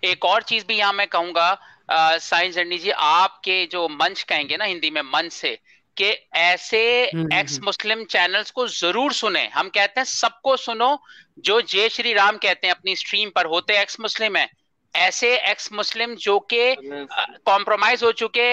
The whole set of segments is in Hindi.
एक और चीज भी यहाँ मैं कहूंगा, साईं जर्नी जी, आपके जो मंच कहेंगे ना हिंदी में, मंच से, कि ऐसे एक्स हम्म। मुस्लिम चैनल्स को जरूर सुने। हम कहते हैं सबको सुनो, जो जय श्री राम कहते हैं अपनी स्ट्रीम पर, होते एक्स मुस्लिम है। ऐसे एक्स मुस्लिम जो के अरे कॉम्प्रोमाइज हो चुके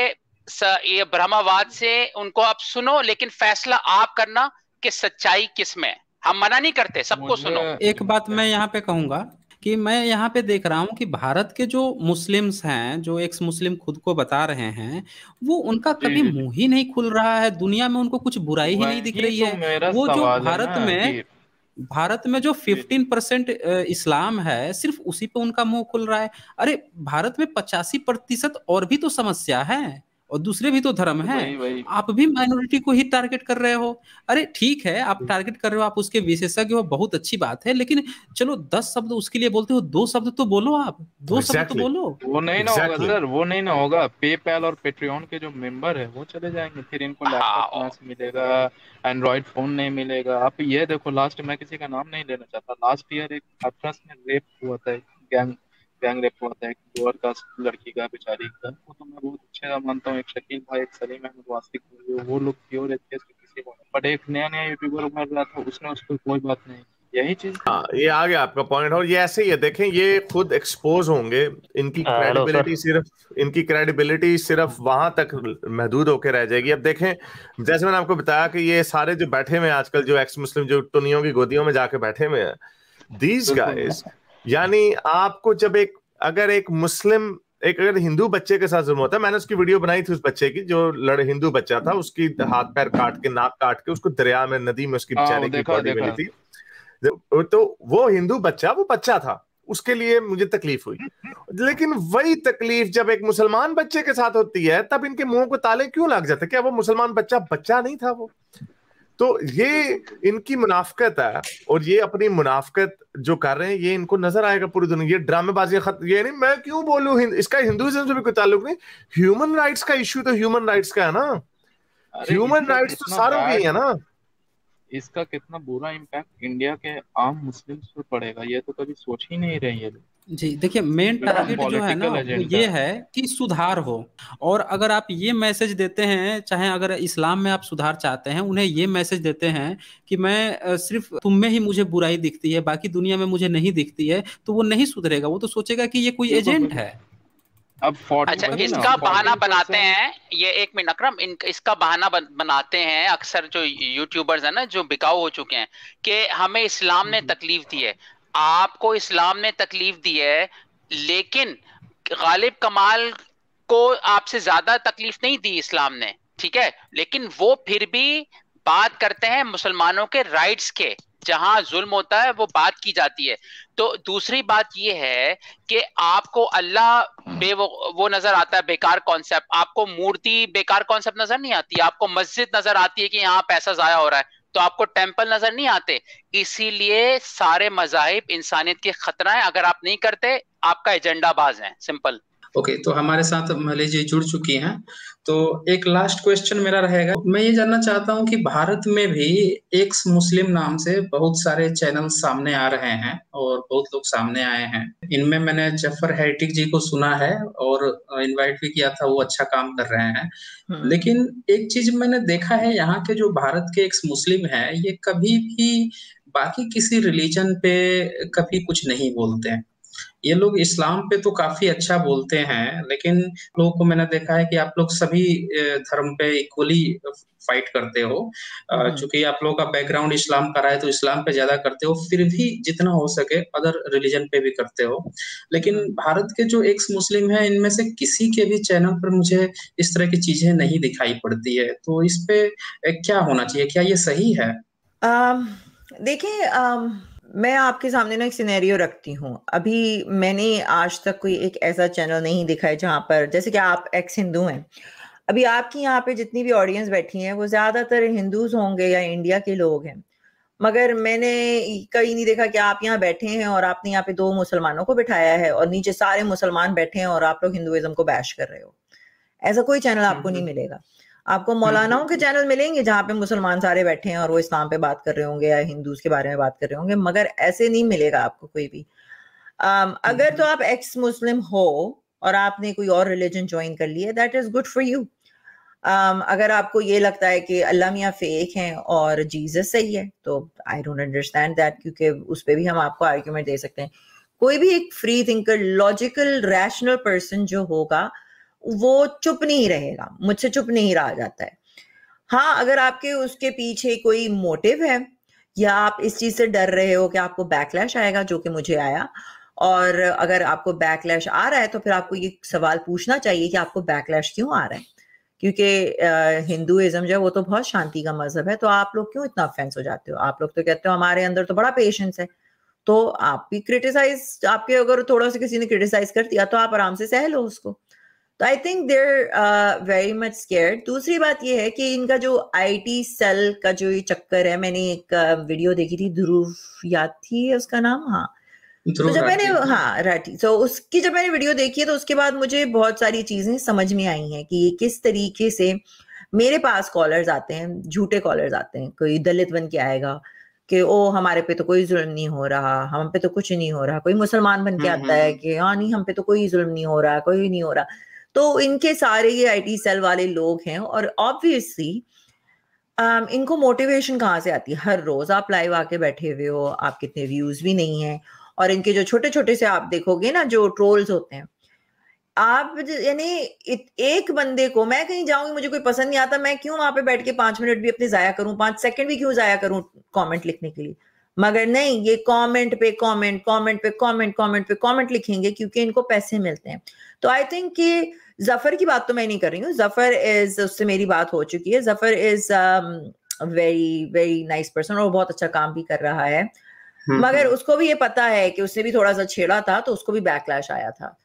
ये ब्रह्मवाद से, उनको आप सुनो, लेकिन फैसला आप करना कि सच्चाई किस में है। हम मना नहीं करते, सबको मुझे सुनो। एक बात मैं यहाँ पे कहूंगा कि मैं यहाँ पे देख रहा हूँ कि भारत के जो मुस्लिम्स हैं, जो एक्स मुस्लिम खुद को बता रहे हैं, वो उनका जी कभी जी जी, मुंह ही नहीं खुल रहा है, दुनिया में उनको कुछ बुराई ही नहीं दिख वही रही तो है। मेरा वो जो सवाल है भारत ना में कि भारत में जो जी जी 15% इस्लाम है, सिर्फ उसी पे उनका मुंह खुल रहा है। अरे भारत में 85% और भी तो समस्या है, और दूसरे भी तो धर्म हैं। वही वही आप भी माइनॉरिटी को ही टारगेट कर रहे हो। अरे ठीक है, आप टारगेट कर रहे हो, आप उसके विशेषज्ञ हो, बहुत अच्छी बात है, लेकिन चलो 10 शब्द उसके लिए बोलते हो, 2 शब्द तो बोलो, आप 2 शब्द तो एग्जैक्टली, बोलो। वो नहीं ना होगा एग्जैक्टली। सर, वो नहीं ना होगा। पेपैल और पेट्रियन के जो मेंबर है वो चले जाएंगे, फिर इनको लैपटॉप कहाँ हाँ, से मिलेगा, एंड्रॉइड फोन नहीं मिलेगा। आप ये देखो, लास्ट, मैं किसी का नाम नहीं लेना चाहता, लास्ट ईयर एक हाथरस में रेप हुआ था, एक गैंग गैंग रेप हुआ था एक लोअर कास्ट लड़की का, बेचारी का। वो तो मैं बहुत अच्छा मानता हूँ, एक शकील भाई, एक सलीम अहमद वासिक, वो लोग प्योर एथियस्ट किसी को नहीं। बट एक नया नया यूट्यूबर उभर रहा था, उसने उस पर कोई बात नहीं। यही चीज है। हाँ, ये आ गया आपका पॉइंट। और ये ऐसे ही है, देखें, ये खुद एक्सपोज होंगे। Hello sir. इनकी क्रेडिबिलिटी सिर्फ वहां तक महदूद होकर रह जाएगी। अब देखें, जैसे मैंने आपको बताया कि ये सारे जो बैठे हुए हैं आजकल, जो एक्स मुस्लिम, जो टुनियों की गोदियों में जाके बैठे हुए हैं, दीज बिल्कुल गाइस, यानी आपको जब अगर एक मुस्लिम, अगर हिंदू बच्चे के साथ जुल्म होता है, मैंने उसकी वीडियो बनाई थी उस बच्चे की, जो हिंदू बच्चा था, उसकी हाथ पैर काट के, नाक काट के, उसको दरिया में, नदी में उसकी हाँ, वो बेचारे की देखा बॉडी मिली देखा। थी। तो वो हिंदू बच्चा, वो बच्चा था, उसके लिए मुझे तकलीफ हुई। लेकिन वही तकलीफ जब एक मुसलमान बच्चे के साथ होती है, तब इनके मुंह को ताले क्यों लग जाते? क्या वो मुसलमान बच्चा बच्चा नहीं था वो? तो ये बिल्कुल इनकी मुनाफकत है। और ये अपनी मुनाफकत जो कर रहे हैं, ये इनको नजर आएगा पूरी दुनिया। ये ड्रामेबाजी खत्म, ये नहीं मैं क्यों बोलूं, इसका हिंदुइज्म से भी कोई ताल्लुक नहीं। ह्यूमन राइट्स का इश्यू तो ह्यूमन राइट्स का है ना। अरे ह्यूमन इसका राइट्स तो कितना सारों के ही बैड, है ना। इसका कितना बुरा इम्पैक्ट इंडिया के आम मुस्लिम्स पर पड़ेगा, ये तो कभी सोच ही नहीं रहे ये लोग। जी देखिए, मेन बिल्कुल टारगेट जो है ना पॉलिटिकल वो एजेंडा ये है। है कि सुधार हो। और अगर आप ये मैसेज देते हैं, चाहे अगर इस्लाम में आप सुधार चाहते हैं, उन्हें ये मैसेज देते हैं कि मैं सिर्फ तुम में ही मुझे बुराई दिखती है, बाकी दुनिया में मुझे नहीं दिखती है, तो वो नहीं सुधरेगा। वो तो सोचेगा कि ये कोई बिल्कुल एजेंट बिल्कुल। है। अब अच्छा, वही ना, इसका बहाना बनाते 14%। हैं ये, एक मिनट अकरम, इसका बहाना बनाते हैं अक्सर जो यूट्यूबर्स हैं ना, जो बिकाऊ हो चुके हैं, कि हमें इस्लाम ने तकलीफ दी है। आपको इस्लाम ने तकलीफ दी है, लेकिन गालिब कमाल को आपसे ज्यादा तकलीफ नहीं दी इस्लाम ने, ठीक है, लेकिन वो फिर भी बात करते हैं मुसलमानों के राइट्स के। जहां जुल्म होता है वो बात की जाती है। तो दूसरी बात ये है कि आपको अल्लाह वो नजर आता है बेकार कॉन्सेप्ट, आपको मूर्ति बेकार कॉन्सेप्ट नजर नहीं आती, आपको मस्जिद नजर आती है कि यहाँ पैसा जाया हो रहा है, तो आपको टेंपल नजर नहीं आते। इसीलिए सारे मजाहिब इंसानियत के खतरा है, अगर आप नहीं करते आपका एजेंडा बाज है, सिंपल। ओके, तो हमारे साथ महली जी जुड़ चुकी हैं। तो एक लास्ट क्वेश्चन मेरा रहेगा, मैं ये जानना चाहता हूँ कि भारत में भी एक्स मुस्लिम नाम से बहुत सारे चैनल सामने आ रहे हैं और बहुत लोग सामने आए हैं। इनमें मैंने जफर हैटिक जी को सुना है और इनवाइट भी किया था, वो अच्छा काम कर रहे हैं। लेकिन एक चीज मैंने देखा है, यहाँ के जो भारत के एक्स मुस्लिम हैं, ये कभी भी बाकी किसी रिलीजन पे कभी कुछ नहीं बोलते हैं। ये लोग इस्लाम पे तो काफ़ी अच्छा बोलते हैं, लेकिन लोगों को मैंने देखा है कि आप लोग सभी धर्म पे इक्वली फाइट करते हो। चूँकि आप लोगों का बैकग्राउंड इस्लाम का रहा है, तो इस्लाम पे ज़्यादा करते हो, फिर भी जितना हो सके अदर रिलीजन पे भी करते हो। लेकिन भारत के जो एक्स मुस्लिम हैं, इनमें से किसी के भी चैनल पर मुझे इस तरह की चीज़ें नहीं दिखाई पड़ती है। तो इस पे क्या होना चाहिए? क्या ये सही है? अम, देखिए, मैं आपके सामने ना एक सिनेरियो रखती हूँ। अभी मैंने आज तक कोई एक ऐसा चैनल नहीं देखा है जहाँ पर, जैसे कि आप एक्स हिंदू हैं, अभी आपकी यहाँ पे जितनी भी ऑडियंस बैठी है वो ज्यादातर हिंदूज होंगे या इंडिया के लोग हैं, मगर मैंने कहीं नहीं देखा कि आप यहाँ बैठे हैं और आपने यहाँ पे 2 मुसलमानों को बिठाया है और नीचे सारे मुसलमान बैठे हैं और आप लोग हिंदुइज्म को बैश कर रहे हो। ऐसा कोई चैनल आपको नहीं मिलेगा। आपको मौलानाओं के चैनल मिलेंगे जहाँ पे मुसलमान सारे बैठे हैं और वो इस्लाम पे बात कर रहे होंगे या हिंदूज के बारे में बात कर रहे होंगे, मगर ऐसे नहीं मिलेगा आपको कोई भी। अगर तो आप एक्स मुस्लिम हो और आपने कोई और रिलीजन ज्वाइन कर लिया, that is good for you. अगर आपको ये लगता है कि अल्लाह मियाँ फेक हैं और जीसस सही है, तो आई डोंट अंडरस्टैंड दैट, क्योंकि उस पर भी हम आपको आर्ग्यूमेंट दे सकते हैं। कोई भी एक free thinker, logical, rational person जो होगा वो चुप नहीं रहेगा, मुझसे चुप नहीं रहा जाता है। हाँ, अगर आपके उसके पीछे कोई मोटिव है या आप इस चीज से डर रहे हो कि आपको बैकलैश आएगा, जो कि मुझे आया, और अगर आपको बैकलैश आ रहा है तो फिर आपको ये सवाल पूछना चाहिए कि आपको बैकलैश क्यों आ रहा है, क्योंकि हिंदुइज्म जो है वो तो बहुत शांति का मजहब है, तो आप लोग क्यों इतना ऑफेंस हो जाते हो? आप लोग तो कहते हो हमारे अंदर तो बड़ा पेशेंस है, तो आप भी क्रिटिसाइज, आपके अगर थोड़ा सा किसी ने क्रिटिसाइज कर दिया तो आप आराम से सह लो उसको। तो I think there very much scared. दूसरी बात ये है कि इनका जो आईटी सेल का जो ये चक्कर है, मैंने एक वीडियो देखी थी, ध्रुव याद थी उसका नाम, हाँ, तो जब मैंने, हाँ राठी, तो उसकी जब मैंने वीडियो देखी है तो उसके बाद मुझे बहुत सारी चीजें समझ में आई हैं कि किस तरीके से मेरे पास कॉलर्स आते हैं, झूठे कॉलर्स आते हैं। कोई दलित बन के आएगा कि ओ हमारे पे तो कोई जुल्म नहीं हो रहा, हम पे तो कुछ नहीं हो रहा। कोई मुसलमान बन के आता है कि हाँ नहीं, हम पे तो कोई जुल्म नहीं हो रहा, कोई नहीं हो रहा। तो इनके सारे ये आईटी सेल वाले लोग हैं, और ऑब्वियसली इनको मोटिवेशन कहाँ से आती है? हर रोज आप लाइव आके बैठे हुए हो, आप कितने व्यूज भी नहीं है, और इनके जो छोटे छोटे से आप देखोगे ना जो ट्रोल्स होते हैं, आप यानी एक बंदे को, मैं कहीं जाऊंगी मुझे कोई पसंद नहीं आता, मैं क्यों वहां पे बैठ के 5 मिनट भी अपने जाया करूं, 5 सेकंड भी क्यों जाया करूं कमेंट लिखने के लिए? मगर नहीं, ये कमेंट पे कमेंट, कमेंट पे कमेंट, कमेंट पे कमेंट लिखेंगे क्योंकि इनको पैसे मिलते हैं। तो आई थिंक कि जफर की बात तो मैं नहीं कर रही हूँ, जफर इज, उससे मेरी बात हो चुकी है। Zafar is very very nice person और वो बहुत अच्छा काम भी कर रहा है, मगर उसको भी ये पता है कि उसने भी थोड़ा सा छेड़ा था तो उसको भी बैकलैश आया था।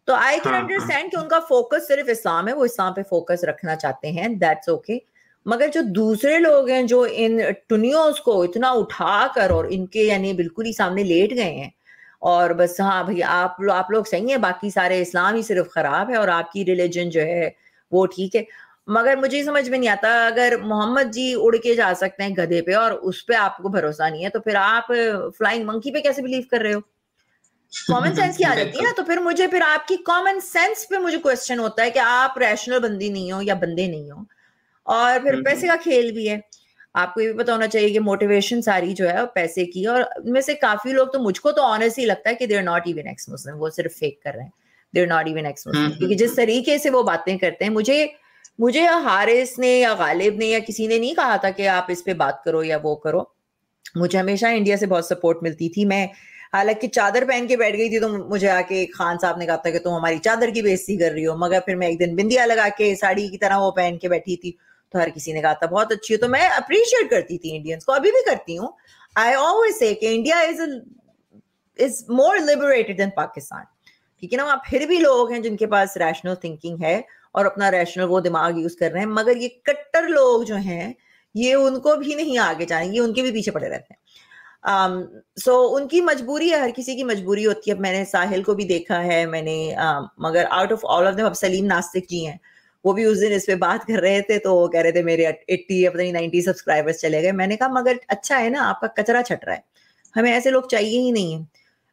तो आई कैन अंडरस्टैंड कि उनका फोकस सिर्फ इस्लाम है, वो इस्लाम पे फोकस रखना चाहते हैं, दैट्स ओके। मगर जो दूसरे लोग हैं जो इन टुनियोस को इतना उठाकर और इनके यानी बिल्कुल ही सामने लेट गए हैं और बस हाँ भैया आप लोग सही हैं, बाकी सारे इस्लाम ही सिर्फ खराब है और आपकी रिलीजन जो है वो ठीक है। मगर मुझे समझ में नहीं आता, अगर मोहम्मद जी उड़ के जा सकते हैं गधे पे और उस पे आपको भरोसा नहीं है, तो फिर आप फ्लाइंग मंकी पे कैसे बिलीव कर रहे हो? कॉमन सेंस की आ जाती है ना। तो फिर आपकी कॉमन सेंस पे मुझे क्वेश्चन होता है कि आप रैशनल बंदी नहीं हो या बंदे नहीं हो। और फिर पैसे का खेल भी है, आपको ये भी पता होना चाहिए कि मोटिवेशन सारी जो है पैसे की, और उनमें से काफी लोग तो मुझको तो ऑनेस्टली लगता है कि they are not even ex Muslim, वो सिर्फ फेक कर रहे हैं, they are not even ex Muslim. क्योंकि जिस तरीके से वो बातें करते हैं, मुझे हारिस ने या गालिब ने या किसी ने नहीं कहा था कि आप इस पे बात करो या वो करो। मुझे हमेशा इंडिया से बहुत सपोर्ट मिलती थी। मैं हालांकि चादर पहन के बैठ गई थी तो मुझे आके खान साहब ने कहा था कि तुम हमारी चादर की बेइज्जती कर रही हो। मगर फिर मैं एक दिन बिंदिया लगा के साड़ी की तरह वो पहन के बैठी थी तो हर किसी ने कहा था बहुत अच्छी हो। तो मैं अप्रिशिएट करती थी इंडियंस को, अभी भी करती हूँ। आई ऑलवेज से कि India is more liberated than Pakistan, ठीक है ना। वहाँ फिर भी लोग हैं जिनके पास रैशनल थिंकिंग है और अपना रैशनल वो दिमाग यूज कर रहे हैं, मगर ये कट्टर लोग जो हैं ये उनको भी नहीं आगे जाएंगे, उनके भी पीछे पड़े रहते हैं। सो उनकी मजबूरी है, हर किसी की मजबूरी होती है। अब मैंने साहिल को भी देखा है, मैंने मगर out of all of them, अब सलीम नास्तिक जी हैं, वो भी उस दिन इस पे बात कर रहे थे तो वो कह रहे थे मेरे 80 या पता नहीं 90 सब्सक्राइबर्स चले गए। मैंने कहा मगर अच्छा है ना, आपका कचरा छट रहा है, हमें ऐसे लोग चाहिए ही नहीं है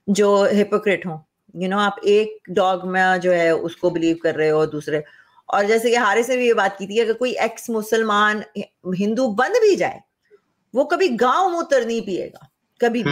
जो हिपोक्रेट हो। यू नो, आप एक डॉगमा जो है उसको बिलीव कर रहे हो दूसरे। और जैसे कि हारिस ने भी ये बात की थी, अगर कोई एक्स मुसलमान हिंदू बन भी जाए वो कभी गांव मूत्र नहीं पिएगा, कभी भी।